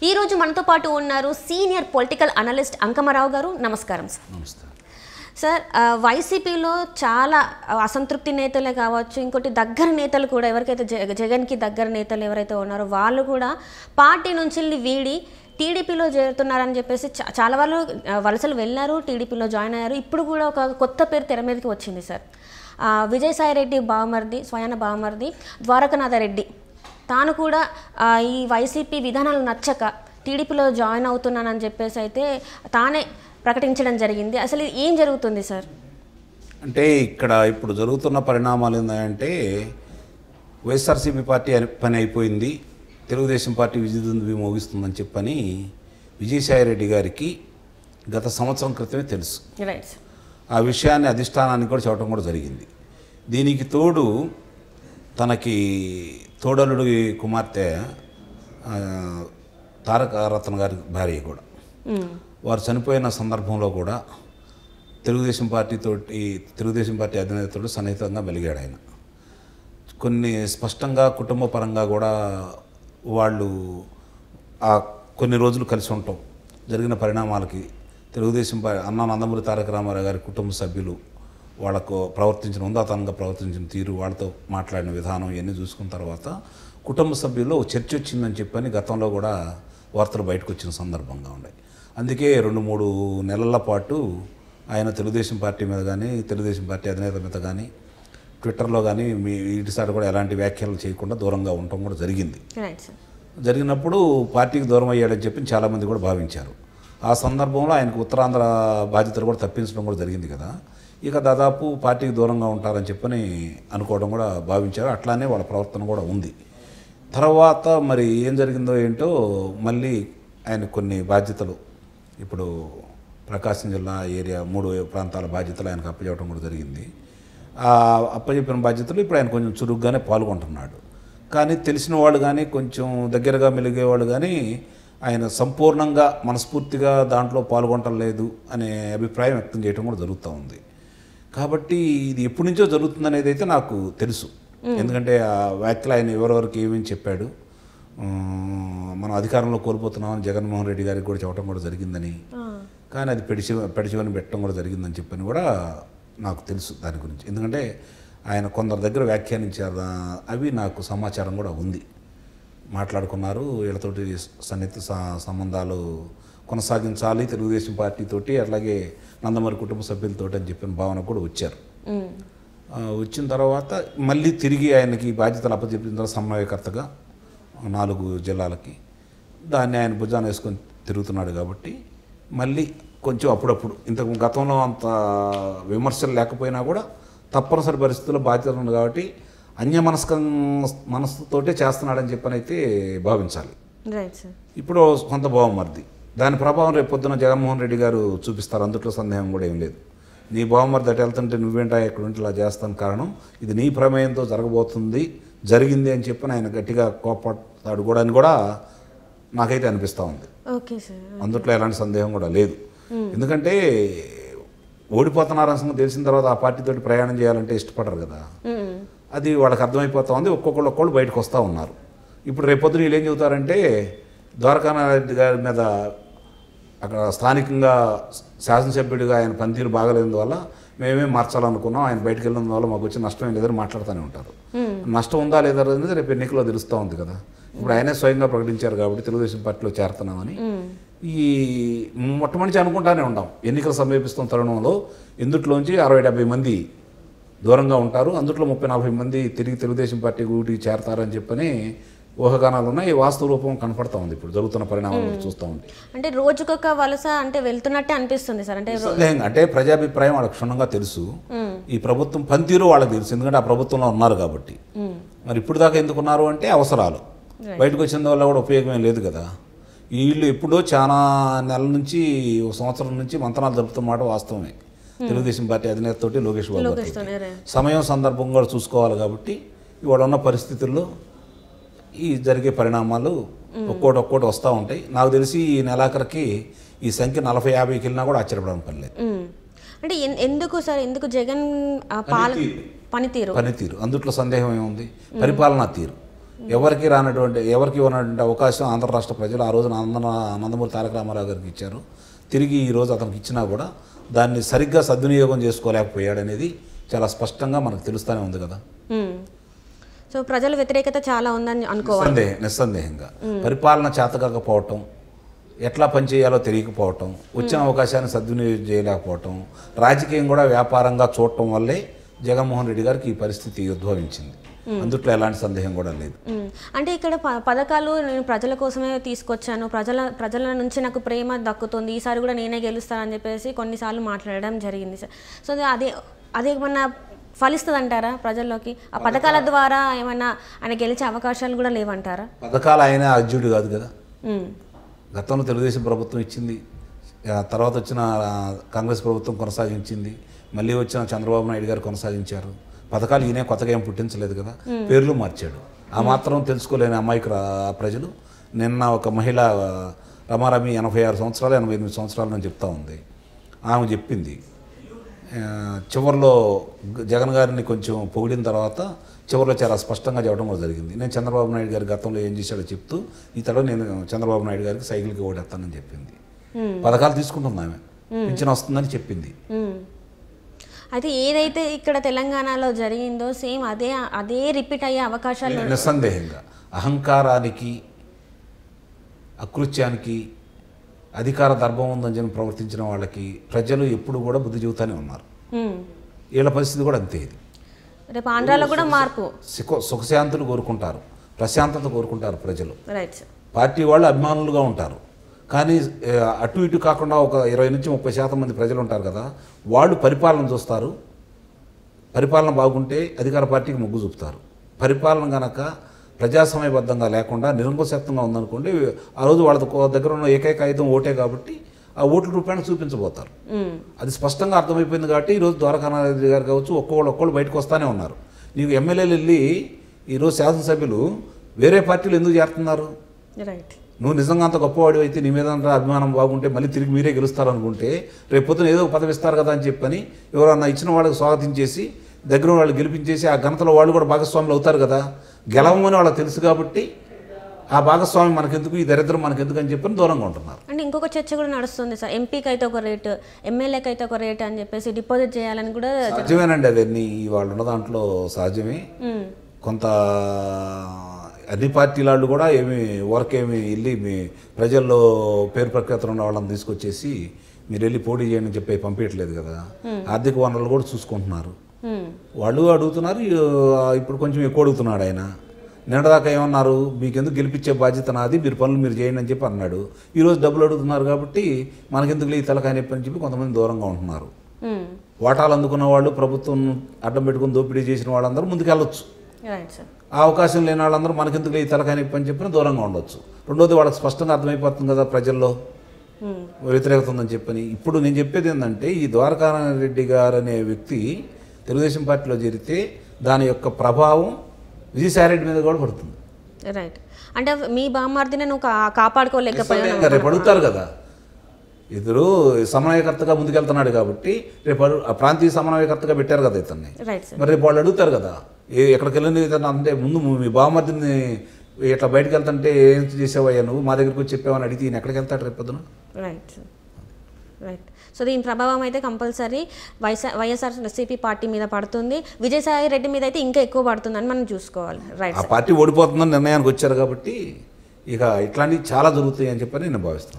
ఈ రోజు మనతో పాటు ఉన్నారు సీనియర్ పొలిటికల్ అనలిస్ట్ అంకమరావు గారు. నమస్కారం సార్. నమస్కారం సార్, వైసీపీలో చాలా అసంతృప్తి నేతలే కావచ్చు, ఇంకోటి దగ్గర నేతలు కూడా, ఎవరికైతే జగన్కి దగ్గర నేతలు ఎవరైతే ఉన్నారో వాళ్ళు కూడా పార్టీ నుంచి వీడి టీడీపీలో చేరుతున్నారని చెప్పేసి చాలా వాళ్ళు వలసలు వెళ్ళారు, టీడీపీలో జాయిన్ అయ్యారు. ఇప్పుడు కూడా ఒక కొత్త పేరు తెర మీదకి వచ్చింది సార్. విజయసాయిరెడ్డి బావమర్ది, స్వయాన బావమర్ది ద్వారకనాథరెడ్డి తాను కూడా ఈ వైసీపీ విధానాలు నచ్చక టీడీపీలో జాయిన్ అవుతున్నానని చెప్పేసి అయితే తానే ప్రకటించడం జరిగింది. అసలు ఏం జరుగుతుంది సార్? అంటే ఇక్కడ ఇప్పుడు జరుగుతున్న పరిణామాలు ఏంటంటే వైఎస్ఆర్సీపీ పార్టీ పని అయిపోయింది, తెలుగుదేశం పార్టీ విజయదుందుభి మోగిస్తుందని చెప్పని విజయసాయిరెడ్డి గారికి గత సంవత్సరం క్రితమే తెలుసు. రైట్. ఆ విషయాన్ని అధిష్టానానికి కూడా చెప్పడం కూడా జరిగింది. దీనికి తోడు తనకి తోడలుడి కుమార్తె తారక రత్న గారి భార్య కూడా వారు చనిపోయిన సందర్భంలో కూడా తెలుగుదేశం పార్టీ అధినేతతో సన్నిహితంగా మెలిగాడు ఆయన. కొన్ని స్పష్టంగా కుటుంబ పరంగా కూడా వాళ్ళు ఆ కొన్ని రోజులు కలిసి ఉండటం జరిగిన పరిణామాలకి తెలుగుదేశం అన్నా నందమూరి తారక రామారావు గారి కుటుంబ సభ్యులు వాళ్ళకు ఉందాతనంగా ప్రవర్తించిన తీరు, వాళ్ళతో మాట్లాడిన విధానం ఇవన్నీ చూసుకున్న తర్వాత కుటుంబ సభ్యుల్లో చర్చ వచ్చిందని చెప్పని గతంలో కూడా వార్తలు బయటకు వచ్చిన సందర్భంగా ఉన్నాయి. అందుకే 2-3 నెలల పాటు ఆయన తెలుగుదేశం పార్టీ మీద కానీ తెలుగుదేశం పార్టీ అధినేత మీద కానీ ట్విట్టర్లో కానీ ఇటుసారి కూడా ఎలాంటి వ్యాఖ్యలు చేయకుండా దూరంగా ఉండటం కూడా జరిగింది. జరిగినప్పుడు పార్టీకి దూరం అయ్యాడని చెప్పి చాలామంది కూడా భావించారు. ఆ సందర్భంలో ఆయనకు ఉత్తరాంధ్ర బాధ్యతలు కూడా తప్పించడం కూడా జరిగింది కదా. ఇక దాదాపు పార్టీకి దూరంగా ఉంటారని చెప్పని అనుకోవడం కూడా భావించారు. అట్లానే వాళ్ళ ప్రవర్తన కూడా ఉంది. తర్వాత మరి ఏం జరిగిందో ఏంటో మళ్ళీ ఆయన కొన్ని బాధ్యతలు ఇప్పుడు ప్రకాశం జిల్లా ఏరియా 3 ప్రాంతాల బాధ్యతలు ఆయనకు అప్పచెప్పడం కూడా జరిగింది. ఆ అప్పచెప్పిన బాధ్యతలు ఇప్పుడు ఆయన కొంచెం చురుగ్గానే పాల్గొంటున్నాడు. కానీ తెలిసిన వాళ్ళు కానీ కొంచెం దగ్గరగా మెలిగేవాళ్ళు కానీ ఆయన సంపూర్ణంగా మనస్ఫూర్తిగా దాంట్లో పాల్గొనటం లేదు అనే అభిప్రాయం వ్యక్తం చేయడం కూడా జరుగుతూ ఉంది. కాబట్టి ఇది ఎప్పటి నుంచో జరుగుతుందనేది అయితే నాకు తెలుసు. ఎందుకంటే ఆ వ్యాఖ్యలు ఆయన ఎవరెవరికి ఏమేమి చెప్పాడు, మనం అధికారంలో కోల్పోతున్నామని జగన్మోహన్ రెడ్డి గారికి కూడా చెప్పడం కూడా జరిగిందని, కానీ అది పెడిచివని పెట్టడం కూడా జరిగిందని చెప్పని కూడా నాకు తెలుసు దాని గురించి. ఎందుకంటే ఆయన కొందరి దగ్గర వ్యాఖ్యానించారు, అవి నాకు సమాచారం కూడా ఉంది. మాట్లాడుకున్నారు, వీళ్ళతోటి సన్నిహిత సంబంధాలు కొనసాగించాలి తెలుగుదేశం పార్టీతోటి, అట్లాగే నందమూరి కుటుంబ సభ్యులతోటి అని చెప్పిన భావన కూడా వచ్చారు. వచ్చిన తర్వాత మళ్ళీ తిరిగి ఆయనకి బాధ్యతలు అప్పచెప్పిన తర్వాత సమన్వయకర్తగా 4 జిల్లాలకి దాన్ని ఆయన భుజాన వేసుకొని తిరుగుతున్నాడు. కాబట్టి మళ్ళీ కొంచెం అప్పుడప్పుడు ఇంతకు గతంలో అంత విమర్శలు లేకపోయినా కూడా తప్పనిసరి పరిస్థితుల్లో బాధ్యత ఉంది కాబట్టి మనసుతోటే చేస్తున్నాడని చెప్పని అయితే భావించాలి. ఇప్పుడు సొంత బావమర్ది, దాని ప్రభావం రేపు పొద్దున జగన్మోహన్ రెడ్డి గారు చూపిస్తారు, అందుట్లో సందేహం కూడా ఏం లేదు. నీ బావమర్ది అటు వెళ్తుంటే నువ్వేంటా ఎక్కడ ఉంటే ఇలా చేస్తాను, కారణం ఇది నీ ప్రమేయంతో జరిగింది అని చెప్పి ఆయన గట్టిగా కోపడతాడు కూడా అని కూడా నాకైతే అనిపిస్తూ ఉంది. అందుట్లో ఎలాంటి సందేహం కూడా లేదు. ఎందుకంటే ఓడిపోతున్నారని తెలిసిన తర్వాత ఆ పార్టీతోటి ప్రయాణం చేయాలంటే ఇష్టపడరు కదా, అది వాళ్ళకి అర్థమైపోతూ ఉంది. ఒక్కొక్కళ్ళు బయటకు వస్తూ ఉన్నారు. ఇప్పుడు రేపొద్దున వీళ్ళు ఏం చెబుతారంటే ద్వారకానాథ్ గారి మీద అక్కడ స్థానికంగా శాసనసభ్యుడిగా ఆయన పనితీరు బాగలేనందువల్ల మేమేం మార్చాలనుకున్నాం, ఆయన బయటకు వెళ్ళిన వల్ల మాకు వచ్చి నష్టం ఏం లేదని మాట్లాడుతూనే ఉంటారు. నష్టం ఉందా లేదా అనేది రేపు ఎన్నికల్లో తెలుస్తూ ఉంది కదా. ఇప్పుడు ఆయనే స్వయంగా ప్రకటించారు కాబట్టి తెలుగుదేశం పార్టీలో చేరుతున్నామని. ఈ మొట్టమొదటి అనుకుంటానే ఉంటాం, ఎన్నికలు సమీపిస్తున్న తరుణంలో ఇందుట్లోంచి 60-70 మంది దూరంగా ఉంటారు, అందుట్లో 30-40 మంది తిరిగి తెలుగుదేశం పార్టీ ఊటికి చేరతారని చెప్పని ఊహాగానాలు ఉన్నాయి. వాస్తవ రూపం కనపడతా ఉంది ఇప్పుడు జరుగుతున్న పరిణామాలు చూస్తూ ఉంది. అంటే రోజుకొక వలస అంటే వెళ్తున్నట్టే అనిపిస్తుంది సార్. అంటే ప్రజాభిప్రాయం వాళ్ళకి క్షుణ్ణంగా తెలుసు, ఈ ప్రభుత్వం పనితీరు వాళ్ళకి తెలుసు, ఎందుకంటే ఆ ప్రభుత్వంలో ఉన్నారు కాబట్టి. మరి ఇప్పుడు దాకా ఎందుకున్నారు అంటే అవసరాలు, బయటకు వచ్చిన వల్ల కూడా ఉపయోగం లేదు కదా. వీళ్ళు ఎప్పుడో చాలా నెలల నుంచి, 1 సంవత్సరం నుంచి మంతనాలు జరుపుతున్నమాట వాస్తవమే. తెలుగుదేశం పార్టీ అధినేతతోటి లోకేష్ బాబు సమయం సందర్భం కూడా చూసుకోవాలి. కాబట్టి ఇవాళ ఉన్న పరిస్థితుల్లో ఈ జరిగే పరిణామాలు ఒక్కోటి వస్తూ ఉంటాయి. నాకు తెలిసి ఈ నెలాఖరికి ఈ సంఖ్య 40-50 వెళ్ళినా కూడా ఆశ్చర్యపడడం పని లేదు. అంటే ఎందుకు సార్, ఎందుకు జగన్ పనితీరు అందుట్లో సందేహం ఏముంది, పరిపాలనా తీరు. ఎవరికి ఇవ్వనటువంటి అవకాశం ఆంధ్ర రాష్ట్ర ప్రజలు ఆ రోజున నందమూరి తారక రామారావు గారికి ఇచ్చారు. తిరిగి ఈరోజు అతనికి ఇచ్చినా కూడా దాన్ని సరిగ్గా సద్వినియోగం చేసుకోలేకపోయాడనేది చాలా స్పష్టంగా మనకు తెలుస్తూనే ఉంది కదా. సో ప్రజల వ్యతిరేకత చాలా ఉందని అనుకోవాలి. నిస్సందేహంగా పరిపాలన చేతకాకపోవటం, ఎట్లా పనిచేయాలో తెలియకపోవటం, వచ్చిన అవకాశాన్ని సద్వినియోగం చేయలేకపోవటం, రాజకీయం కూడా వ్యాపారంగా చూడటం వల్లే జగన్మోహన్ రెడ్డి గారికి ఈ పరిస్థితి ఉద్భవించింది. అందుట్లో ఎలాంటి సందేహం కూడా లేదు. అంటే ఇక్కడ పథకాలు నేను ప్రజల కోసమే తీసుకొచ్చాను, ప్రజల నుంచి నాకు ప్రేమ దక్కుతుంది, ఈసారి కూడా నేనే గెలుస్తానని చెప్పేసి కొన్నిసార్లు మాట్లాడడం జరిగింది సార్. సో అదేమన్నా ఫలిస్తుంది అంటారా ప్రజల్లోకి? ఆ పథకాల ద్వారా ఏమన్నా ఆయన గెలిచే అవకాశాలు కూడా లేవంటారా? పథకాలు ఆయన అర్జునుడు కాదు కదా. గతంలో తెలుగుదేశం ప్రభుత్వం ఇచ్చింది, తర్వాత వచ్చిన కాంగ్రెస్ ప్రభుత్వం కొనసాగించింది, మళ్ళీ వచ్చిన చంద్రబాబు నాయుడు గారు కొనసాగించారు. పథకాలు ఈయన కొత్తగా ఏం పుట్టించలేదు కదా, పేర్లు మార్చాడు. ఆ మాత్రం తెలుసుకోలేని అమాయకులు ప్రజలు. నిన్న ఒక మహిళ రమారమి 86 సంవత్సరాలు 88 సంవత్సరాలు అని చెప్తా ఉంది. ఆమె చెప్పింది చివరిలో జగన్ గారిని కొంచెం పొగిడిన తర్వాత చివరిలో చాలా స్పష్టంగా చెప్పడం కూడా జరిగింది. నేను చంద్రబాబు నాయుడు గారి గతంలో ఏం చేశాడో చెప్తూ ఈ తడవ నేను చంద్రబాబు నాయుడు గారికి సైకిల్కి ఓడేస్తానని చెప్పింది. పథకాలు తీసుకుంటుంది ఆమె, పింఛన్ వస్తుందని చెప్పింది. అయితే ఏదైతే ఇక్కడ తెలంగాణలో జరిగిందో సేమ్ అదే రిపీట్ అయ్యే అవకాశాలు నిస్సందేహంగా. అహంకారానికి, అకృత్యానికి, అధికార దర్భం ఉందని చెప్పి ప్రవర్తించిన వాళ్ళకి ప్రజలు ఎప్పుడు కూడా బుద్ధి చెబుతానే ఉన్నారు. వీళ్ళ పరిస్థితి కూడా అంతే. ఇది రేపు ఆంధ్రాలో కూడా మార్పు. సుఖశాంతులు కోరుకుంటారు, ప్రశాంతత కోరుకుంటారు ప్రజలు. రైట్. పార్టీ వాళ్ళు అభిమానులుగా ఉంటారు, కానీ అటు ఇటు కాకుండా ఒక 20 నుంచి 30% మంది ప్రజలు ఉంటారు కదా, వాళ్ళు పరిపాలన చూస్తారు. పరిపాలన బాగుంటే అధికార పార్టీకి మొగ్గు చూపుతారు. పరిపాలన కనుక ప్రజాసమయబద్ధంగా లేకుండా నిరంకుశత్వంగా ఉందనుకోండి, ఆ రోజు వాళ్ళ దగ్గర ఉన్న ఏకైక ఆయుధం ఓటే కాబట్టి ఆ ఓట్ల రూపాయలు చూపించబోతారు. అది స్పష్టంగా అర్థమైపోయింది. కాబట్టి ఈరోజు ద్వారకానాథ్ గారు కావచ్చు, ఒక్కొక్కళ్ళు బయటకు వస్తూనే ఉన్నారు. నీకు ఎమ్మెల్యేలు వెళ్ళి ఈరోజు శాసనసభ్యులు వేరే పార్టీలు ఎందుకు చేరుతున్నారు? రైట్. నువ్వు నిజంగా అంత గొప్పవాడు అయితే, నీ మీద అభిమానం బాగుంటే మళ్ళీ తిరిగి మీరే గెలుస్తారు అనుకుంటే రేపు పొద్దున ఏదో ఒక పదవి ఇస్తారు కదా అని చెప్పని ఎవరన్నా ఇచ్చిన వాళ్ళకి స్వాగతించేసి దగ్గర వాళ్ళు గెలిపించేసి ఆ ఘనతలో వాళ్ళు కూడా భాగస్వాములు అవుతారు కదా. గెలవమని వాళ్ళకి తెలుసు కాబట్టి ఆ భాగస్వామి మనకెందుకు, ఈ దరిద్రం మనకెందుకు అని చెప్పని దూరంగా ఉంటున్నారు. అంటే ఇంకొక చర్చ కూడా నడుస్తుంది సార్, ఎంపీకి అయితే ఒక రేటు, ఎమ్మెల్యేకి అయితే ఒక రేటు అని చెప్పేసి డిపాజిట్ చేయాలని కూడా. సహజమేనండి, అవన్నీ వాళ్ళు ఉన్న దాంట్లో సహజమే. కొంత అన్ని పార్టీల వాళ్ళు కూడా ఊరకేమి వెళ్ళి మీ ప్రజల్లో పేరు ప్రఖ్యాతలు ఉన్న వాళ్ళని తీసుకొచ్చేసి మీరు వెళ్ళి పోటీ చేయండి చెప్పి పంపించట్లేదు కదా. ఆర్థిక వనరులు కూడా చూసుకుంటున్నారు, వాళ్ళు అడుగుతున్నారు. ఇప్పుడు కొంచెం ఎక్కువ అడుగుతున్నాడు ఆయన. నిన్నదాకా ఏమన్నారు, మీకెందుకు గెలిపించే బాధ్యత నాది, మీరు పనులు మీరు చేయండి అని చెప్పి అన్నాడు. ఈరోజు డబ్బులు అడుగుతున్నారు కాబట్టి మనకెందుకు ఈ తలకాయ నొప్పి అని చెప్పి కొంతమంది దూరంగా ఉంటున్నారు. వాటాలు అందుకున్న వాళ్ళు, ప్రభుత్వం అడ్డం పెట్టుకుని దోపిడీ చేసిన వాళ్ళందరూ ముందుకెళ్ళొచ్చు. ఆ అవకాశం లేని వాళ్ళందరూ మనకెందుకు ఈ తలకాయ నొప్పి అని చెప్పిన దూరంగా ఉండొచ్చు. రెండోది వాళ్ళకి స్పష్టంగా అర్థమైపోతుంది కదా ప్రజల్లో వ్యతిరేకత ఉందని చెప్పని. ఇప్పుడు నేను చెప్పేది ఏంటంటే, ఈ ద్వారకానాథ్ రెడ్డి గారు అనే వ్యక్తి తెలుగుదేశం పార్టీలో చేరితే దాని యొక్క ప్రభావం విజయసాయిరెడ్డి మీద కూడా పడుతుంది. రైట్. అంటే మీ బామ్మార్దిని నువ్వు కాపాడుకోలేకపోయావు. రేపు అడుగుతారు కదా, ఇద్దరు సమన్వయకర్తగా ముందుకెళ్తున్నాడు కాబట్టి రేపు ప్రాంతీయ సమన్వయకర్తగా పెట్టారు కదా ఇతన్ని. మరి రేపు వాళ్ళు అడుగుతారు కదా, ఎక్కడికి వెళ్ళిన అంటే ముందు మీ బామ్మర్దిని ఇట్లా బయటకు వెళ్తుంటే ఏం చేసావయ్యా నువ్వు, మా దగ్గరికి వచ్చి చెప్పావని అడిగితే ఈయన ఎక్కడికి వెళ్తాడు రేపు పొద్దున. రైట్. రైట్. సో దీని ప్రభావం అయితే కంపల్సరీ వైఎస్ఆర్సీపీ పార్టీ మీద పడుతుంది, విజయసాయి రెడ్డి మీద అయితే ఇంకా ఎక్కువ పడుతుందని మనం చూసుకోవాలి. రైట్. ఆ పార్టీ ఓడిపోతుందని నిర్ణయానికి వచ్చారు కాబట్టి ఇక ఇట్లాంటివి చాలా జరుగుతాయి అని చెప్పని నేను భావిస్తున్నాను.